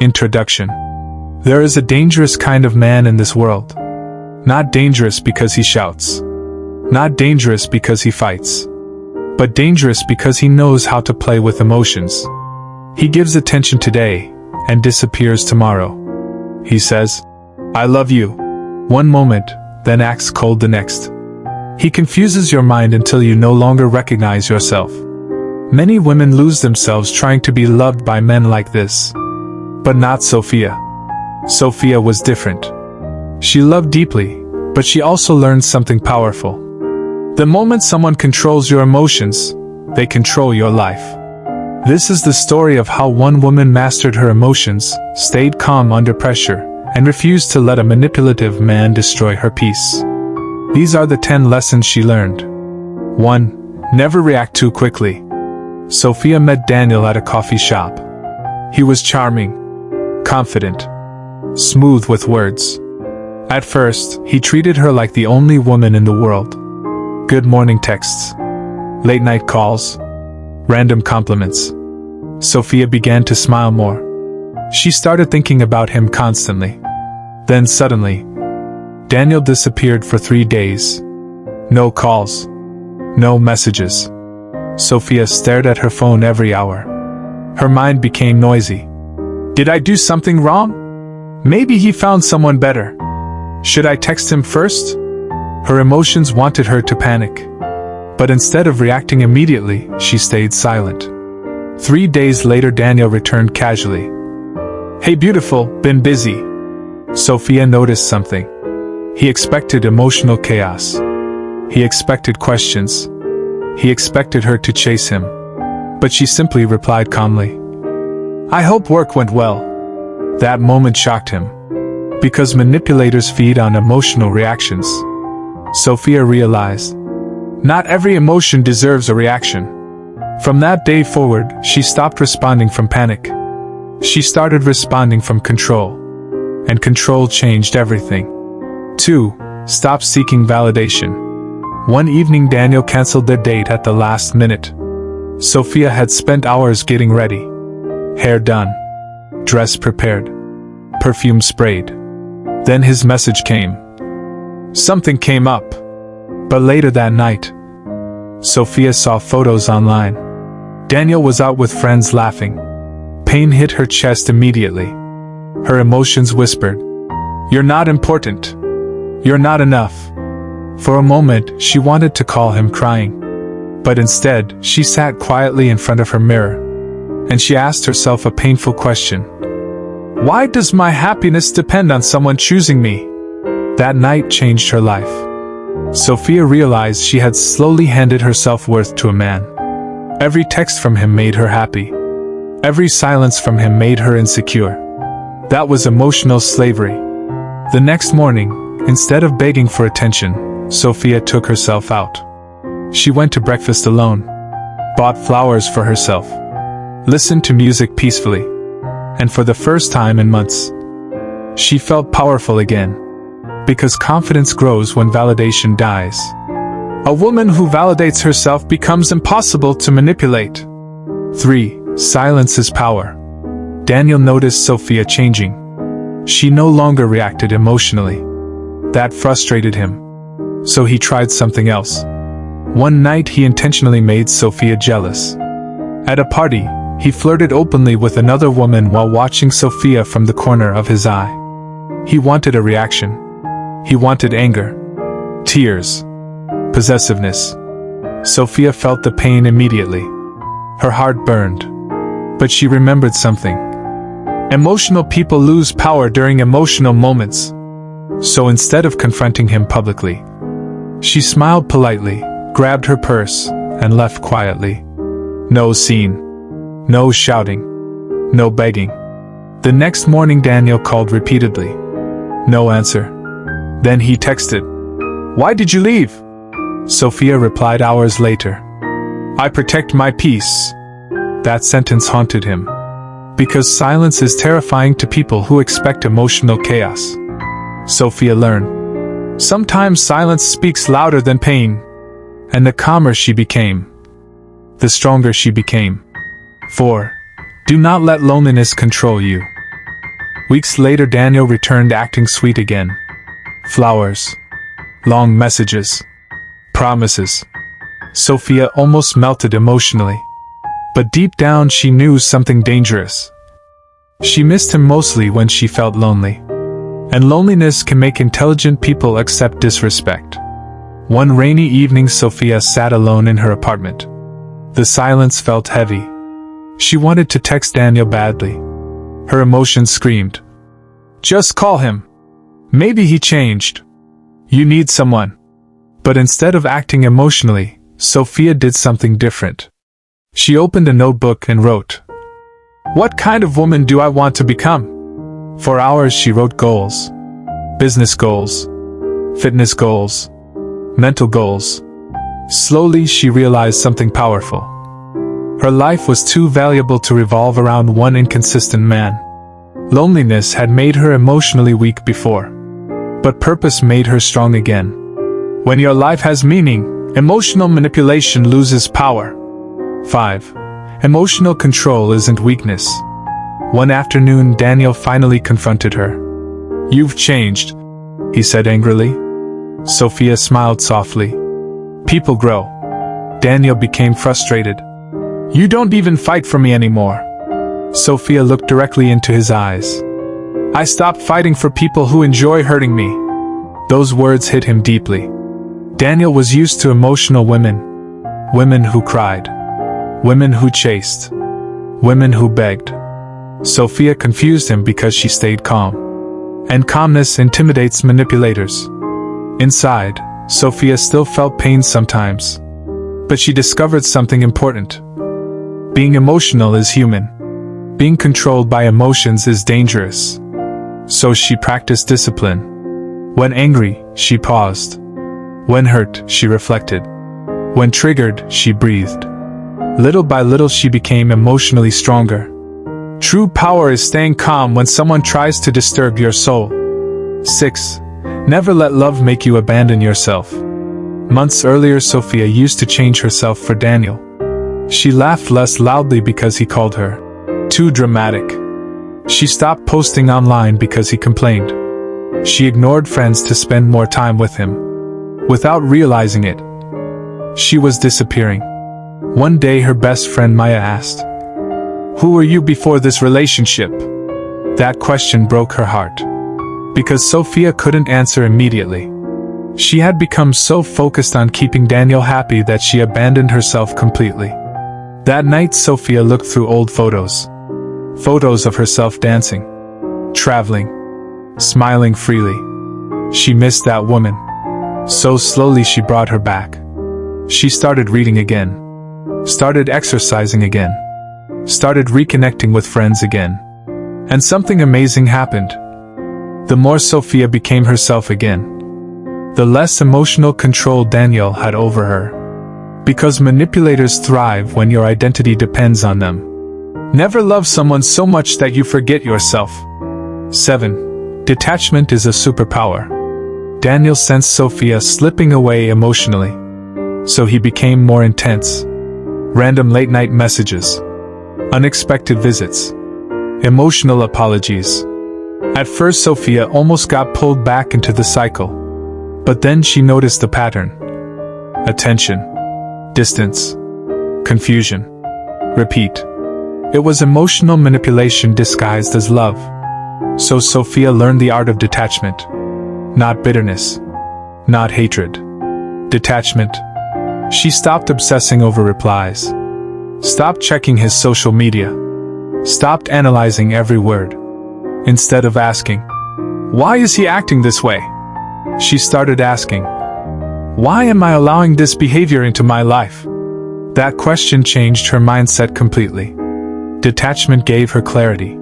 Introduction. There is a dangerous kind of man in this world. Not dangerous because he shouts. Not dangerous because he fights. But dangerous because he knows how to play with emotions. He gives attention today and disappears tomorrow. He says, "I love you," one moment, then acts cold the next. He confuses your mind until you no longer recognize yourself. Many women lose themselves trying to be loved by men like this. But not Sophia. Sophia was different. She loved deeply, but she also learned something powerful. The moment someone controls your emotions, they control your life. This is the story of how one woman mastered her emotions, stayed calm under pressure, and refused to let a manipulative man destroy her peace. These are the 10 lessons she learned. 1. Never react too quickly. Sophia met Daniel at a coffee shop. He was charming, confident, smooth with words. At first, he treated her like the only woman in the world. Good morning texts, late night calls, random compliments. Sophia began to smile more. She started thinking about him constantly. Then suddenly, Daniel disappeared for 3 days. No calls, no messages. Sophia stared at her phone every hour. Her mind became noisy. Did I do something wrong? Maybe he found someone better. Should I text him first? Her emotions wanted her to panic. But instead of reacting immediately, she stayed silent. 3 days later, Daniel returned casually. "Hey beautiful, been busy." Sophia noticed something. He expected emotional chaos. He expected questions. He expected her to chase him. But she simply replied calmly, "I hope work went well." That moment shocked him. Because manipulators feed on emotional reactions. Sophia realized, not every emotion deserves a reaction. From that day forward, she stopped responding from panic. She started responding from control. And control changed everything. 2. Stop seeking validation. One evening, Daniel canceled their date at the last minute. Sophia had spent hours getting ready. Hair done. Dress prepared. Perfume sprayed. Then his message came. Something came up. But later that night, Sophia saw photos online. Daniel was out with friends laughing. Pain hit her chest immediately. Her emotions whispered, "You're not important. You're not enough." For a moment, she wanted to call him crying. But instead, she sat quietly in front of her mirror. And she asked herself a painful question. Why does my happiness depend on someone choosing me? That night changed her life. Sophia realized she had slowly handed her self-worth to a man. Every text from him made her happy. Every silence from him made her insecure. That was emotional slavery. The next morning, instead of begging for attention, Sophia took herself out. She went to breakfast alone, bought flowers for herself, listened to music peacefully, and for the first time in months, she felt powerful again. Because confidence grows when validation dies. A woman who validates herself becomes impossible to manipulate. 3. Silence is power. Daniel noticed Sophia changing. She no longer reacted emotionally. That frustrated him. So he tried something else. One night he intentionally made Sophia jealous. At a party, he flirted openly with another woman while watching Sophia from the corner of his eye. He wanted a reaction. He wanted anger, tears, possessiveness. Sophia felt the pain immediately. Her heart burned. But she remembered something. Emotional people lose power during emotional moments. So instead of confronting him publicly, she smiled politely, grabbed her purse, and left quietly. No scene. No shouting. No begging. The next morning Daniel called repeatedly. No answer. Then he texted, "Why did you leave?" Sophia replied hours later, "I protect my peace." That sentence haunted him. Because silence is terrifying to people who expect emotional chaos. Sophia learned. Sometimes silence speaks louder than pain. And the calmer she became, the stronger she became. 4. Do not let loneliness control you. Weeks later, Daniel returned acting sweet again. Flowers. Long messages. Promises. Sophia almost melted emotionally. But deep down she knew something dangerous. She missed him mostly when she felt lonely. And loneliness can make intelligent people accept disrespect. One rainy evening, Sophia sat alone in her apartment. The silence felt heavy. She wanted to text Daniel badly. Her emotions screamed, "Just call him. Maybe he changed. You need someone." But instead of acting emotionally, Sophia did something different. She opened a notebook and wrote, "What kind of woman do I want to become?" For hours she wrote goals. Business goals. Fitness goals. Mental goals. Slowly she realized something powerful. Her life was too valuable to revolve around one inconsistent man. Loneliness had made her emotionally weak before. But purpose made her strong again. When your life has meaning, emotional manipulation loses power. 5. Emotional control isn't weakness. One afternoon, Daniel finally confronted her. "You've changed," he said angrily. Sophia smiled softly. "People grow." Daniel became frustrated. "You don't even fight for me anymore." Sophia looked directly into his eyes. "I stopped fighting for people who enjoy hurting me." Those words hit him deeply. Daniel was used to emotional women. Women who cried. Women who chased. Women who begged. Sophia confused him because she stayed calm. And calmness intimidates manipulators. Inside, Sophia still felt pain sometimes. But she discovered something important. Being emotional is human. Being controlled by emotions is dangerous. So she practiced discipline. When angry, she paused. When hurt, she reflected. When triggered, she breathed. Little by little she became emotionally stronger. True power is staying calm when someone tries to disturb your soul. 6. Never let love make you abandon yourself. Months earlier, Sophia used to change herself for Daniel. She laughed less loudly because he called her too dramatic. She stopped posting online because he complained. She ignored friends to spend more time with him. Without realizing it, she was disappearing. One day her best friend Maya asked, "Who were you before this relationship?" That question broke her heart. Because Sophia couldn't answer immediately. She had become so focused on keeping Daniel happy that she abandoned herself completely. That night Sophia looked through old photos. Photos of herself dancing, traveling, smiling freely. She missed that woman. So slowly she brought her back. She started reading again. Started exercising again. Started reconnecting with friends again. And something amazing happened. The more Sophia became herself again, the less emotional control Daniel had over her. Because manipulators thrive when your identity depends on them. Never love someone so much that you forget yourself. 7. Detachment is a superpower. Daniel sensed Sophia slipping away emotionally. So he became more intense. Random late-night messages. Unexpected visits. Emotional apologies. At first Sophia almost got pulled back into the cycle. But then she noticed the pattern. Attention. Distance. Confusion. Repeat. It was emotional manipulation disguised as love. So Sophia learned the art of detachment. Not bitterness. Not hatred. Detachment. She stopped obsessing over replies. Stopped checking his social media. Stopped analyzing every word. Instead of asking, "Why is he acting this way?" she started asking, "Why am I allowing this behavior into my life?" That question changed her mindset completely. Detachment gave her clarity.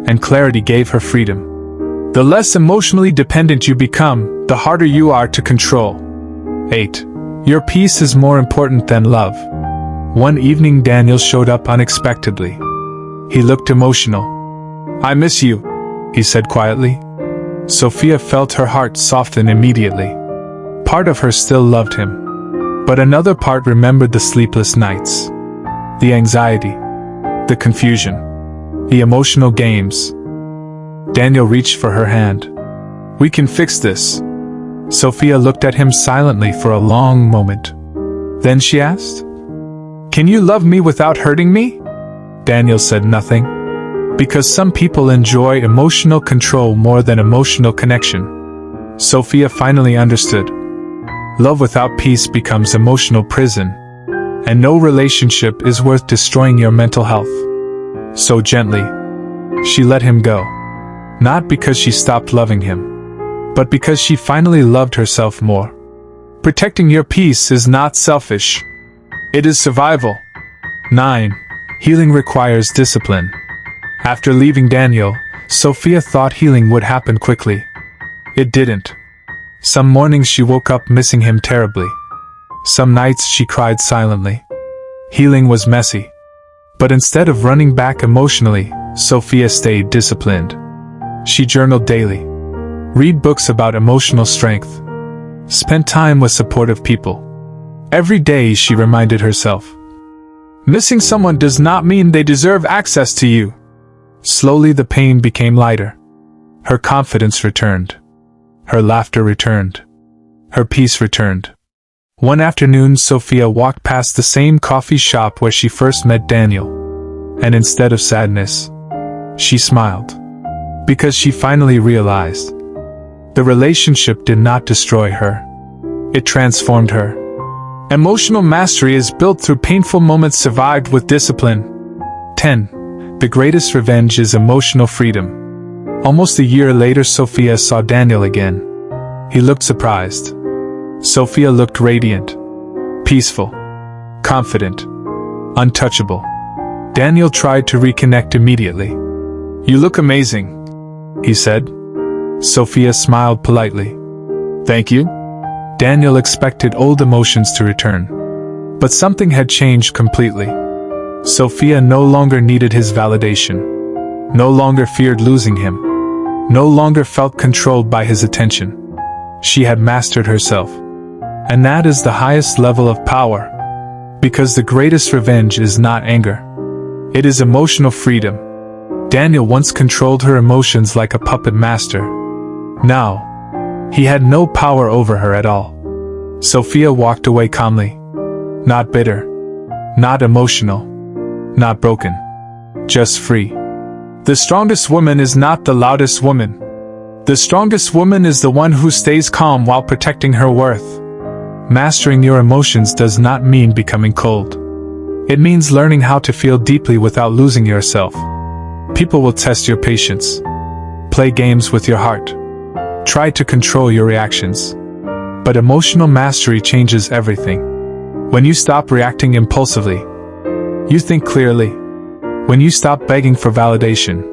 And clarity gave her freedom. The less emotionally dependent you become, the harder you are to control. 8. Your peace is more important than love. One evening Daniel showed up unexpectedly. He looked emotional. "I miss you," he said quietly. Sophia felt her heart soften immediately. Part of her still loved him. But another part remembered the sleepless nights. The anxiety. The confusion. The emotional games. Daniel reached for her hand. "We can fix this." Sophia looked at him silently for a long moment. Then she asked, "Can you love me without hurting me?" Daniel said nothing. Because some people enjoy emotional control more than emotional connection. Sophia finally understood. Love without peace becomes emotional prison, and no relationship is worth destroying your mental health. So gently, she let him go. Not because she stopped loving him, but because she finally loved herself more. Protecting your peace is not selfish. It is survival. 9. Healing requires discipline. After leaving Daniel, Sophia thought healing would happen quickly. It didn't. Some mornings she woke up missing him terribly. Some nights she cried silently. Healing was messy. But instead of running back emotionally, Sophia stayed disciplined. She journaled daily. Read books about emotional strength. Spent time with supportive people. Every day she reminded herself, missing someone does not mean they deserve access to you. Slowly the pain became lighter. Her confidence returned. Her laughter returned. Her peace returned. One afternoon Sophia walked past the same coffee shop where she first met Daniel. And instead of sadness, she smiled. Because she finally realized the relationship did not destroy her. It transformed her. Emotional mastery is built through painful moments survived with discipline. 10. The greatest revenge is emotional freedom. Almost a year later Sophia saw Daniel again. He looked surprised. Sophia looked radiant, peaceful, confident, untouchable. Daniel tried to reconnect immediately. "You look amazing," he said. Sophia smiled politely. "Thank you." Daniel expected old emotions to return. But something had changed completely. Sophia no longer needed his validation. No longer feared losing him. No longer felt controlled by his attention. She had mastered herself. And that is the highest level of power. Because the greatest revenge is not anger. It is emotional freedom. Daniel once controlled her emotions like a puppet master. Now, he had no power over her at all. Sophia walked away calmly. Not bitter. Not emotional. Not broken. Just free. The strongest woman is not the loudest woman. The strongest woman is the one who stays calm while protecting her worth. Mastering your emotions does not mean becoming cold. It means learning how to feel deeply without losing yourself. People will test your patience. Play games with your heart. Try to control your reactions. But emotional mastery changes everything. When you stop reacting impulsively, you think clearly. When you stop begging for validation,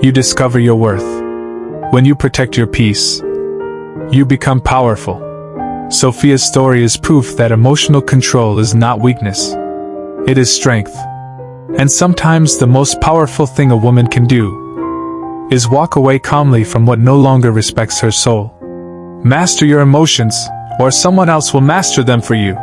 you discover your worth. When you protect your peace, you become powerful. Sophia's story is proof that emotional control is not weakness. It is strength. And sometimes the most powerful thing a woman can do is walk away calmly from what no longer respects her soul. Master your emotions, or someone else will master them for you.